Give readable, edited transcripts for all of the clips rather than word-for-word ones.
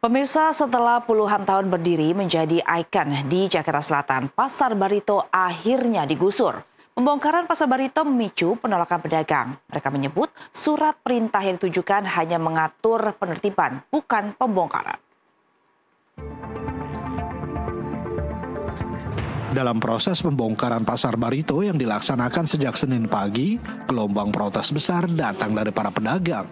Pemirsa, setelah puluhan tahun berdiri menjadi ikon di Jakarta Selatan, Pasar Barito akhirnya digusur. Pembongkaran Pasar Barito memicu penolakan pedagang. Mereka menyebut surat perintah yang ditujukan hanya mengatur penertiban, bukan pembongkaran. Dalam proses pembongkaran Pasar Barito yang dilaksanakan sejak Senin pagi, gelombang protes besar datang dari para pedagang.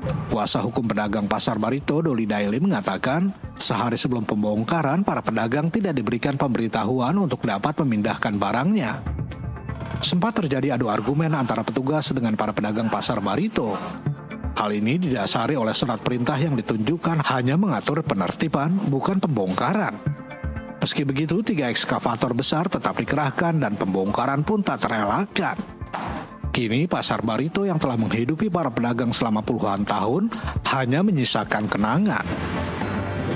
Kuasa hukum pedagang Pasar Barito, Doli Daily, mengatakan sehari sebelum pembongkaran, para pedagang tidak diberikan pemberitahuan untuk dapat memindahkan barangnya. Sempat terjadi adu argumen antara petugas dengan para pedagang Pasar Barito. Hal ini didasari oleh surat perintah yang ditunjukkan hanya mengatur penertiban, bukan pembongkaran. Meski begitu, 3 ekskavator besar tetap dikerahkan dan pembongkaran pun tak terelakkan. Kini Pasar Barito yang telah menghidupi para pedagang selama puluhan tahun hanya menyisakan kenangan.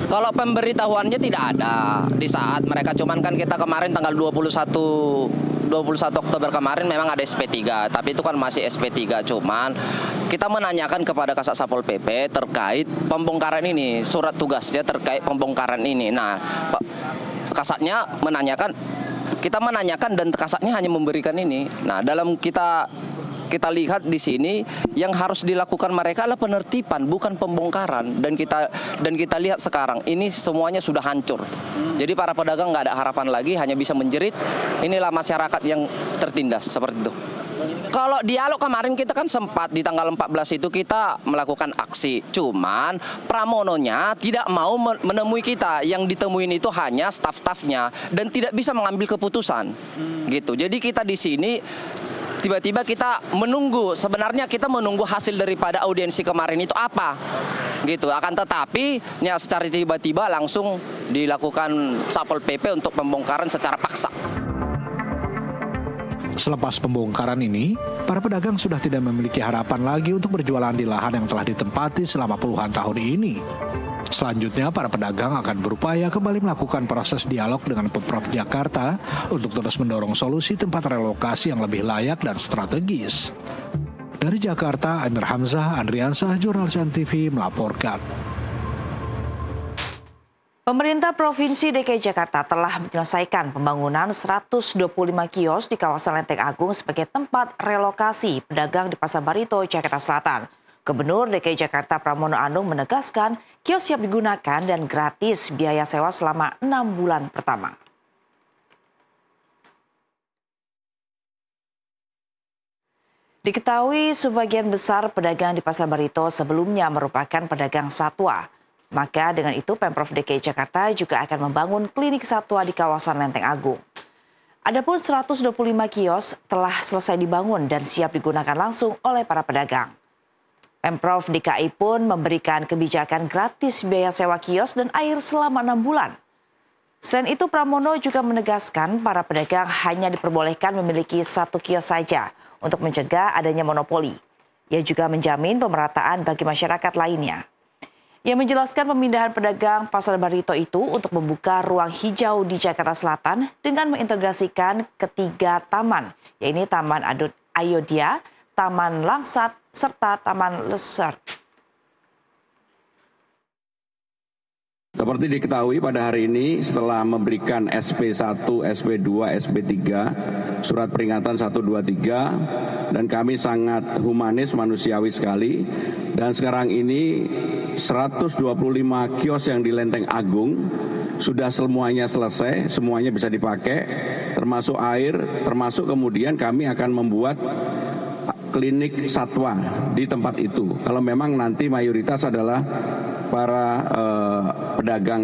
Kalau pemberitahuannya tidak ada di saat mereka, cuman kan kita kemarin tanggal 21 Oktober kemarin memang ada SP3, tapi itu kan masih SP3, cuman kita menanyakan kepada Kasat Satpol PP terkait pembongkaran ini, surat tugasnya terkait pembongkaran ini. Nah, Kasatnya kita menanyakan dan Kasatnya hanya memberikan ini. Nah, dalam kita lihat di sini yang harus dilakukan mereka adalah penertiban, bukan pembongkaran. Dan kita lihat sekarang ini semuanya sudah hancur. Jadi para pedagang nggak ada harapan lagi, hanya bisa menjerit. Inilah masyarakat yang tertindas seperti itu. Kalau dialog kemarin kita kan sempat di tanggal 14 itu kita melakukan aksi. Cuman Pramononya tidak mau menemui kita. Yang ditemuin itu hanya staf-stafnya dan tidak bisa mengambil keputusan. Gitu. Jadi kita di sini tiba-tiba kita menunggu, sebenarnya kita menunggu hasil daripada audiensi kemarin itu apa, gitu. Akan tetapi, ya secara tiba-tiba langsung dilakukan Satpol PP untuk pembongkaran secara paksa. Selepas pembongkaran ini, para pedagang sudah tidak memiliki harapan lagi untuk berjualan di lahan yang telah ditempati selama puluhan tahun ini. Selanjutnya, para pedagang akan berupaya kembali melakukan proses dialog dengan Pemprov Jakarta untuk terus mendorong solusi tempat relokasi yang lebih layak dan strategis. Dari Jakarta, Amir Hamzah, Andriansah, Jurnalis NTV melaporkan. Pemerintah Provinsi DKI Jakarta telah menyelesaikan pembangunan 125 kios di kawasan Lenteng Agung sebagai tempat relokasi pedagang di Pasar Barito, Jakarta Selatan. Gubernur DKI Jakarta Pramono Anung menegaskan kios siap digunakan dan gratis biaya sewa selama 6 bulan pertama. Diketahui sebagian besar pedagang di Pasar Barito sebelumnya merupakan pedagang satwa. Maka dengan itu Pemprov DKI Jakarta juga akan membangun klinik satwa di kawasan Lenteng Agung. Adapun 125 kios telah selesai dibangun dan siap digunakan langsung oleh para pedagang. Pemprov DKI pun memberikan kebijakan gratis biaya sewa kios dan air selama 6 bulan. Selain itu, Pramono juga menegaskan para pedagang hanya diperbolehkan memiliki 1 kios saja untuk mencegah adanya monopoli. Ia juga menjamin pemerataan bagi masyarakat lainnya. Ia menjelaskan pemindahan pedagang Pasar Barito itu untuk membuka ruang hijau di Jakarta Selatan dengan mengintegrasikan ketiga taman, yaitu Taman Ayodhya, Taman Langsat, serta Taman Lesser. Seperti diketahui pada hari ini setelah memberikan SP1, SP2, SP3, surat peringatan 1, 2, 3, dan kami sangat humanis, manusiawi sekali. Dan sekarang ini 125 kios yang di Lenteng Agung sudah semuanya selesai, semuanya bisa dipakai, termasuk air, termasuk kemudian kami akan membuat klinik satwa di tempat itu. Kalau memang nanti mayoritas adalah para pedagang